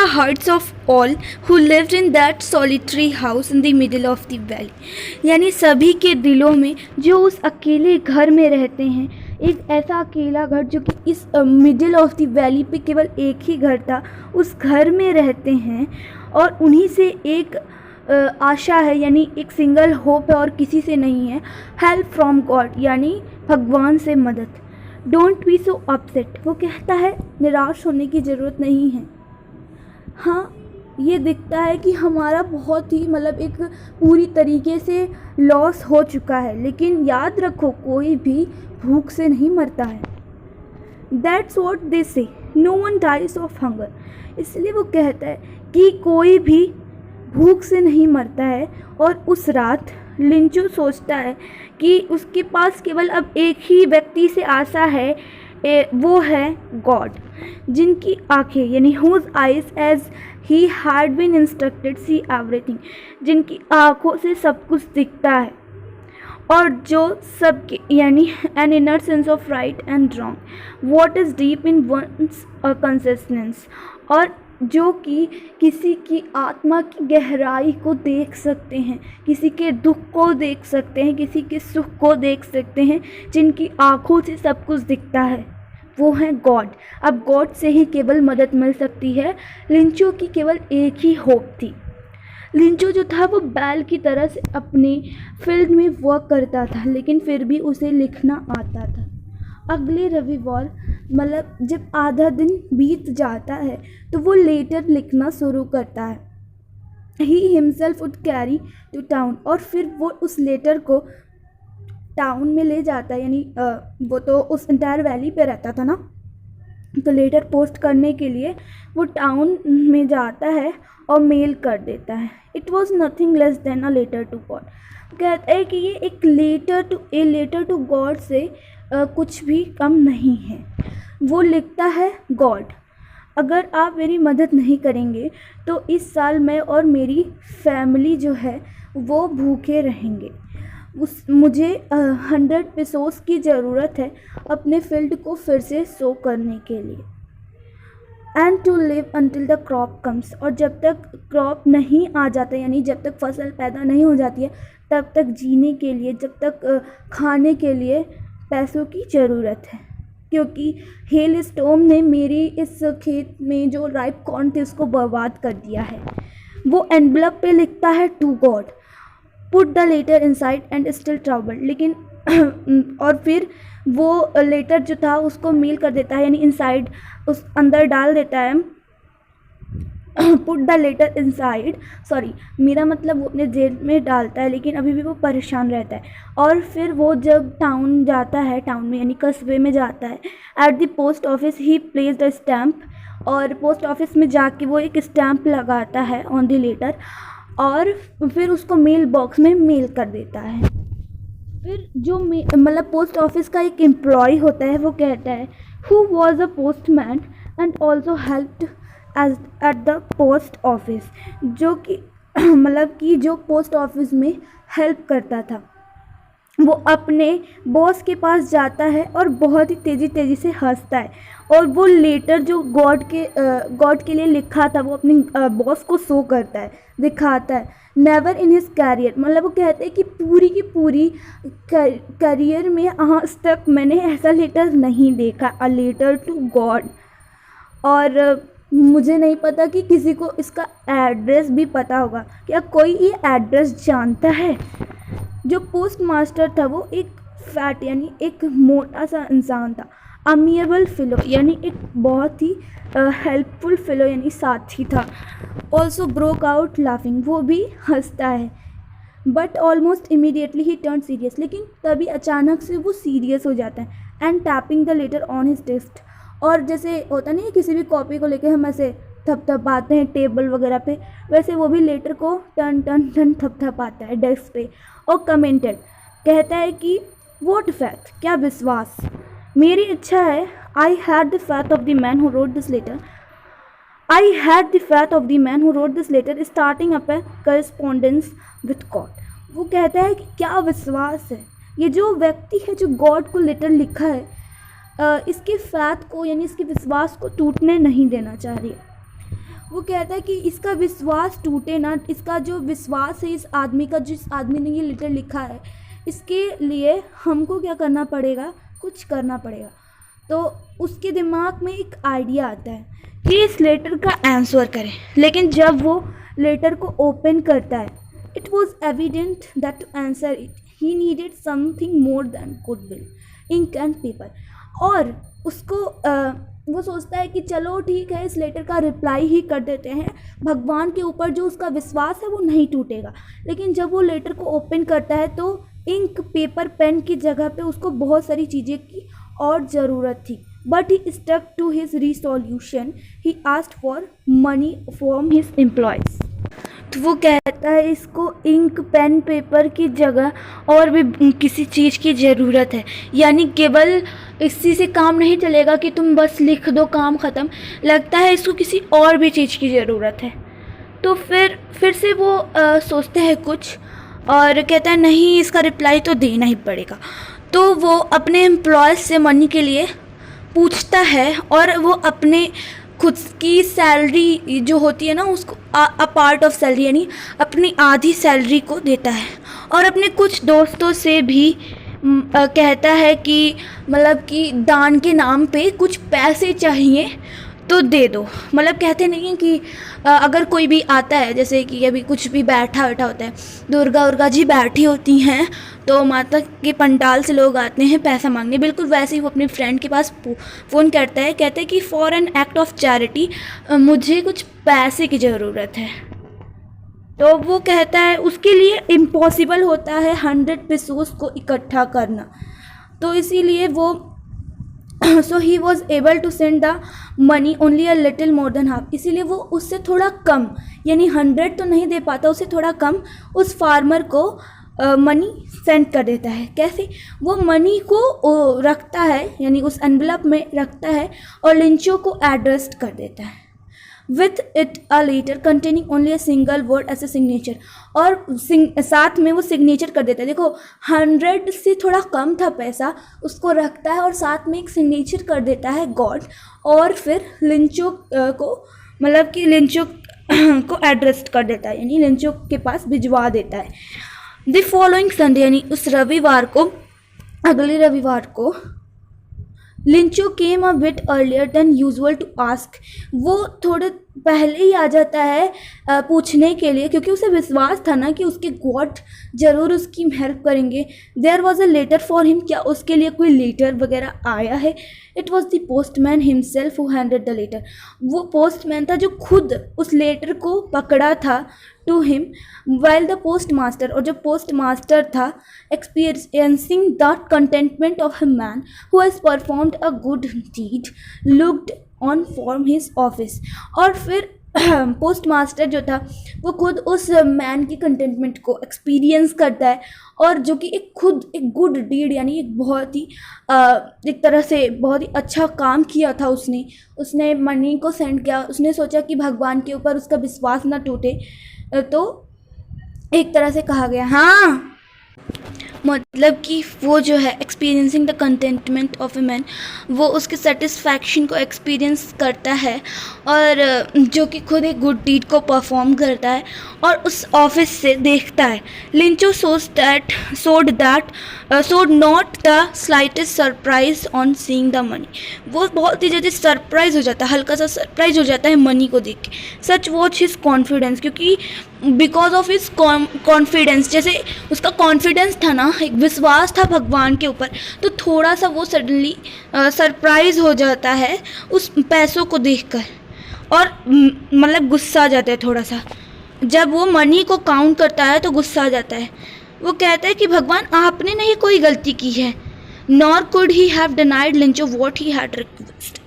hearts of all who lived in that solitary house in the middle of the valley। यानी सभी के दिलों में जो उस अकेले घर में रहते हैं, एक ऐसा अकेला घर जो कि इस मिडिल ऑफ द वैली पे केवल एक ही घर था, उस घर में रहते हैं और उन्हीं से एक आशा है, यानी एक सिंगल होप है और किसी से नहीं है। हेल्प फ्रॉम गॉड, यानी भगवान से मदद। डोंट बी सो अपसेट, वो कहता है निराश होने की ज़रूरत नहीं है। हाँ, ये दिखता है कि हमारा बहुत ही एक पूरी तरीके से लॉस हो चुका है, लेकिन याद रखो कोई भी भूख से नहीं मरता है। That's what they say, no one dies of hunger. इसलिए वो कहता है कि कोई भी भूख से नहीं मरता है। और उस रात लिंचो सोचता है कि उसके पास केवल अब एक ही व्यक्ति से आशा है, वो है गॉड, जिनकी आंखें यानी whose eyes as he had been instructed see everything, जिनकी आंखों से सब कुछ दिखता है और जो सबके यानी an inner sense of right and wrong, what is deep in one's consciousness, और जो कि किसी की आत्मा की गहराई को देख सकते हैं, किसी के दुख को देख सकते हैं, किसी के सुख को देख सकते हैं, जिनकी आँखों से सब कुछ दिखता है, वो है गॉड। अब गॉड से ही केवल मदद मिल सकती है। लिंचो की केवल एक ही होप थी। लिंचो जो था वो बैल की तरह से अपने फील्ड में वर्क करता था, लेकिन फिर भी उसे लिखना आता था। अगले रविवार जब आधा दिन बीत जाता है तो वो लेटर लिखना शुरू करता है। He himself would carry to town, और फिर वो उस लेटर को टाउन में ले जाता है, यानी वो तो उस इंटायर वैली पे रहता था ना, तो लेटर पोस्ट करने के लिए वो टाउन में जाता है और मेल कर देता है। It was nothing less than a letter to God. कहता है कि ये एक लेटर टू गॉड से कुछ भी कम नहीं है। वो लिखता है, गॉड, अगर आप मेरी मदद नहीं करेंगे तो इस साल मैं और मेरी फैमिली जो है वो भूखे रहेंगे। मुझे 100 पेसोस की ज़रूरत है अपने फील्ड को फिर से सो करने के लिए। And to live until the crop comes, और जब तक क्रॉप नहीं आ जाता, यानी जब तक फसल पैदा नहीं हो जाती है, तब तक जीने के लिए, जब तक खाने के लिए पैसों की ज़रूरत है। क्योंकि हेल स्टॉर्म ने मेरी इस खेत में जो राइप कॉर्न थे उसको बर्बाद कर दिया है। वो एनवलप पे लिखता है, to God, put the letter inside and still troubled, लेकिन और फिर वो लेटर जो था उसको मेल कर देता है, यानी इनसाइड उस अंदर डाल देता है। Put the letter inside, sorry, मेरा मतलब वो अपने जेल में डालता है, लेकिन अभी भी वो परेशान रहता है। और फिर वो जब टाउन जाता है, टाउन में यानी कस्बे में जाता है, eight the post office he placed a stamp, और पोस्ट ऑफिस में जाके वो एक स्टैम्प लगाता है ऑन द लेटर, और फिर उसको मेल बॉक्स में मेल कर देता है। फिर जो पोस्ट ऑफिस का एक एम्प्लॉय होता है, वो कहता है, who was a postman and also helped as at the post office, जो कि कि जो पोस्ट ऑफिस में हेल्प करता था। वो अपने बॉस के पास जाता है और बहुत ही तेज़ी से हंसता है, और वो लेटर जो गॉड के लिए लिखा था वो अपने बॉस को शो करता है, दिखाता है। नेवर इन हिज कैरियर, वो कहते हैं कि पूरी की पूरी करियर में आज तक मैंने ऐसा लेटर नहीं देखा, अ लेटर टू गॉड। और मुझे नहीं पता कि किसी को इसका एड्रेस भी पता होगा। क्या कोई ये एड्रेस जानता है? जो पोस्ट मास्टर था वो एक फैट यानी एक मोटा सा इंसान था। अमिएबल फेलो यानी एक बहुत ही हेल्पफुल फेलो यानी साथी था। ऑल्सो ब्रोक आउट लाफिंग, वो भी हंसता है। But almost immediately he turn serious, लेकिन तभी अचानक से वो सीरियस हो जाता है। And tapping the later on his desk, और जैसे होता नहीं है किसी भी कॉपी को लेकर हम ऐसे थपथपाते हैं टेबल वगैरह पे, वैसे वो भी लेटर को टन टन टन थपथपाता है डेस्क पे। और कमेंटेड, कहता है कि व्हाट फैक्ट, क्या विश्वास, मेरी इच्छा है। I had the faith of the man who wrote this letter, I had the faith of the man who wrote this letter starting up a correspondence with God. वो कहता है कि क्या विश्वास है, ये जो व्यक्ति है जो गॉड को लेटर लिखा है, इसके फैथ को यानी इसके विश्वास को टूटने नहीं देना चाह रही है। वो कहता है कि इसका विश्वास टूटे ना, इसका जो विश्वास है इस आदमी का, जिस आदमी ने ये लेटर लिखा है, इसके लिए हमको क्या करना पड़ेगा, कुछ करना पड़ेगा। तो उसके दिमाग में एक आइडिया आता है कि इस लेटर का आंसर करें। लेकिन जब वो लेटर को ओपन करता है, it was evident that to answer it he needed something more than goodwill, ink and paper. और उसको वो सोचता है कि चलो ठीक है, इस लेटर का रिप्लाई ही कर देते हैं, भगवान के ऊपर जो उसका विश्वास है वो नहीं टूटेगा। लेकिन जब वो लेटर को ओपन करता है तो इंक, पेपर, पेन की जगह पे उसको बहुत सारी चीज़ें की और ज़रूरत थी। But he stuck to his resolution, he asked for money from his employees. तो वो कहता है इसको इंक, पेन, पेपर की जगह और भी किसी चीज़ की ज़रूरत है। यानी केवल इसी से काम नहीं चलेगा कि तुम बस लिख दो, काम ख़त्म। लगता है इसको किसी और भी चीज़ की ज़रूरत है। तो फिर से वो सोचते हैं कुछ और कहता है नहीं, इसका रिप्लाई तो देना ही पड़ेगा। तो वो अपने एम्प्लॉयज़ से मनी के लिए पूछता है और वो अपने खुद की सैलरी जो होती है ना, उसको अ पार्ट ऑफ सैलरी यानी अपनी आधी सैलरी को देता है। और अपने कुछ दोस्तों से भी कहता है कि मतलब कि दान के नाम पे कुछ पैसे चाहिए तो दे दो। मतलब कहते नहीं हैं कि अगर कोई भी आता है, जैसे कि अभी कुछ भी बैठा होता है, दुर्गा जी बैठी होती हैं तो माता के पंडाल से लोग आते हैं पैसा मांगने, बिल्कुल वैसे ही वो अपने फ्रेंड के पास फ़ोन करता है, कहते हैं कि for an act of charity मुझे कुछ पैसे की ज़रूरत है। तो वो कहता है उसके लिए इम्पॉसिबल होता है 100 पेसोस को इकट्ठा करना। तो इसीलिए वो so he was able to send the money only a little more than half. इसीलिए वो उससे थोड़ा कम, यानी 100 तो नहीं दे पाता, उससे थोड़ा कम उस फार्मर को मनी सेंड कर देता है। कैसे? वो मनी को रखता है, यानी उस एनवलप में रखता है और लिंचो को एड्रेस कर देता है with it a letter containing only a single word as a signature. और साथ में वो सिग्नेचर कर देता है। देखो 100 से थोड़ा कम था पैसा, उसको रखता है और साथ में एक सिग्नेचर कर देता है गॉड, और फिर लिंचो को मतलब कि लिंचो को एड्रेस कर देता है, यानी लिंचो के पास भिजवा देता है। द फॉलोइंग संडे, यानी उस रविवार को, अगले रविवार को, Lencho came a bit earlier than usual to ask. वो थोड़े पहले ही आ जाता है पूछने के लिए, क्योंकि उसे विश्वास था ना कि उसके गॉड ज़रूर उसकी हेल्प करेंगे। There was a letter for him, क्या उसके लिए कोई लेटर वगैरह आया है? It was the postman himself who handed the letter. वो पोस्टमैन था जो खुद उस लेटर को पकड़ा था to him, while the post master, और जो पोस्ट मास्टर था experiencing the contentment of a man who has performed a good deed looked on from his office. और फिर पोस्ट मास्टर जो था वो खुद उस मैन की कंटेंटमेंट को एक्सपीरियंस करता है, और जो कि एक गुड डीड, यानी एक बहुत ही एक तरह से बहुत ही अच्छा काम किया था उसने मनी को सेंड किया। उसने सोचा कि भगवान के ऊपर उसका विश्वास ना टूटे, तो एक तरह से कहा गया, हाँ मतलब कि वो जो है experiencing the contentment of a man, वो उसके सेटिस्फैक्शन को एक्सपीरियंस करता है, और जो कि खुद एक गुड डीड को परफॉर्म करता है और उस ऑफिस से देखता है। लिंचो showed not the slightest surprise on seeing the money. वो बहुत ही ज़्यादा सरप्राइज हो जाता है, हल्का सा सरप्राइज हो जाता है मनी को देख के। सच वॉच हिज कॉन्फिडेंस, क्योंकि बिकॉज ऑफ हिज कॉन्फिडेंस, जैसे उसका कॉन्फिडेंस था ना, एक विश्वास था भगवान के ऊपर, तो थोड़ा सा वो सडनली सरप्राइज हो जाता है उस पैसों को देखकर, और मतलब गुस्सा आ जाता है थोड़ा सा। जब वो मनी को काउंट करता है तो गुस्सा आ जाता है। वो कहता है कि भगवान आपने नहीं कोई गलती की है, nor could he have denied लिंचो what he had requested.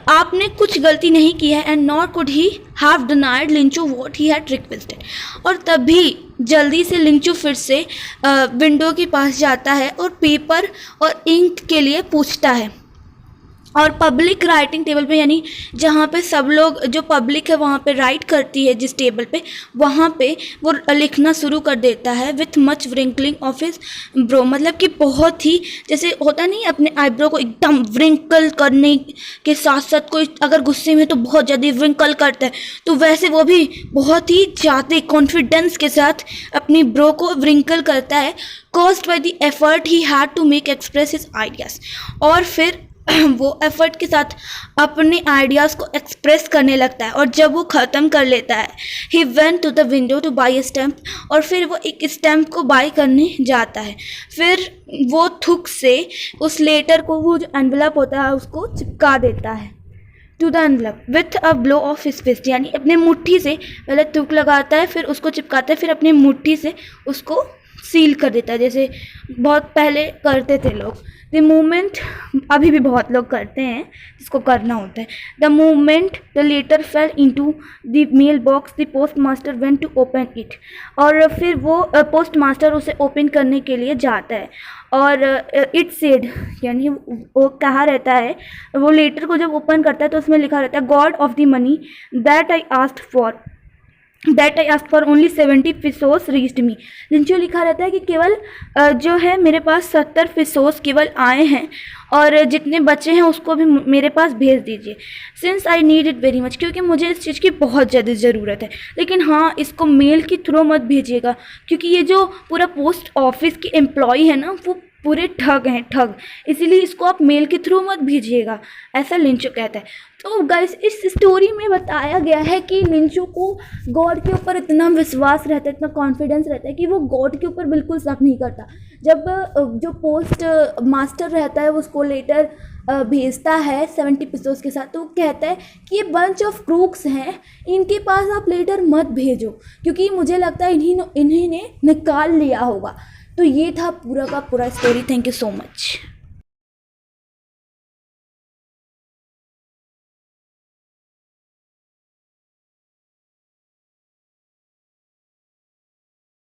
आपने कुछ गलती नहीं की है, and not could he have denied लिंचो what he had requested. और तभी जल्दी से लिंचो फिर से विंडो के पास जाता है और पेपर और इंक के लिए पूछता है। और पब्लिक राइटिंग टेबल पे, यानी जहाँ पे सब लोग, जो पब्लिक है वहाँ पे राइट करती है जिस टेबल पे, वहाँ पे वो लिखना शुरू कर देता है with much wrinkling of his brow, मतलब कि बहुत ही, जैसे होता नहीं अपने आईब्रो को एकदम व्रिंकल करने के साथ साथ कोई अगर गुस्से में तो बहुत ज़्यादा व्रिंकल करता है, तो वैसे वो भी बहुत ही ज़्यादा कॉन्फिडेंस के साथ अपनी ब्रो को व्रिंकल करता है, caused by the effort he had to make express his ideas. और फिर वो एफर्ट के साथ अपने आइडियाज़ को एक्सप्रेस करने लगता है, और जब वो ख़त्म कर लेता है, he went to the window to buy stamp, और फिर वो एक स्टैम्प को बाई करने जाता है। फिर वो थुक से उस लेटर को, वो जो एनवलप होता है उसको चिपका देता है to the envelope with a blow of his fist, यानी अपने मुट्ठी से पहले थुक लगाता है, फिर उसको चिपकाता है, फिर अपनी मुट्ठी से उसको सील कर देता है, जैसे बहुत पहले करते थे लोग। द मोमेंट, अभी भी बहुत लोग करते हैं जिसको करना होता है। The moment the letter fell into the mail box the post master went to open it, और फिर वो पोस्ट मास्टर उसे ओपन करने के लिए जाता है, और इट सेड, यानी वो कहा रहता है, वो लेटर को जब ओपन करता है तो उसमें लिखा रहता है, god of the money that I asked for, that I ask for only 70 pesos reached me. जिनसे लिखा रहता है कि केवल जो है मेरे पास 70 पिसोस केवल आए हैं, और जितने बचे हैं उसको भी मेरे पास भेज दीजिए, since I need it very much, क्योंकि मुझे इस चीज़ की बहुत ज़्यादा ज़रूरत है। लेकिन हाँ, इसको मेल के थ्रू मत भेजिएगा, क्योंकि ये जो पूरा पोस्ट ऑफिस की एम्प्लॉय है ना, वो पूरे ठग हैं, ठग, इसीलिए इसको आप मेल के थ्रू मत भेजिएगा, ऐसा लिंचो कहता है। तो गाइस, इस स्टोरी में बताया गया है कि लिंचो को गॉड के ऊपर इतना विश्वास रहता है, इतना कॉन्फिडेंस रहता है कि वो गॉड के ऊपर बिल्कुल शक नहीं करता। जब जो पोस्ट मास्टर रहता है वो उसको लेटर भेजता है 70 पिसोस के साथ, तो वो कहता है कि ये बंच ऑफ क्रूक्स हैं, इनके पास आप लेटर मत भेजो, क्योंकि मुझे लगता है इन्हीं ने निकाल लिया होगा। तो ये था पूरा का पूरा story. Thank you so much.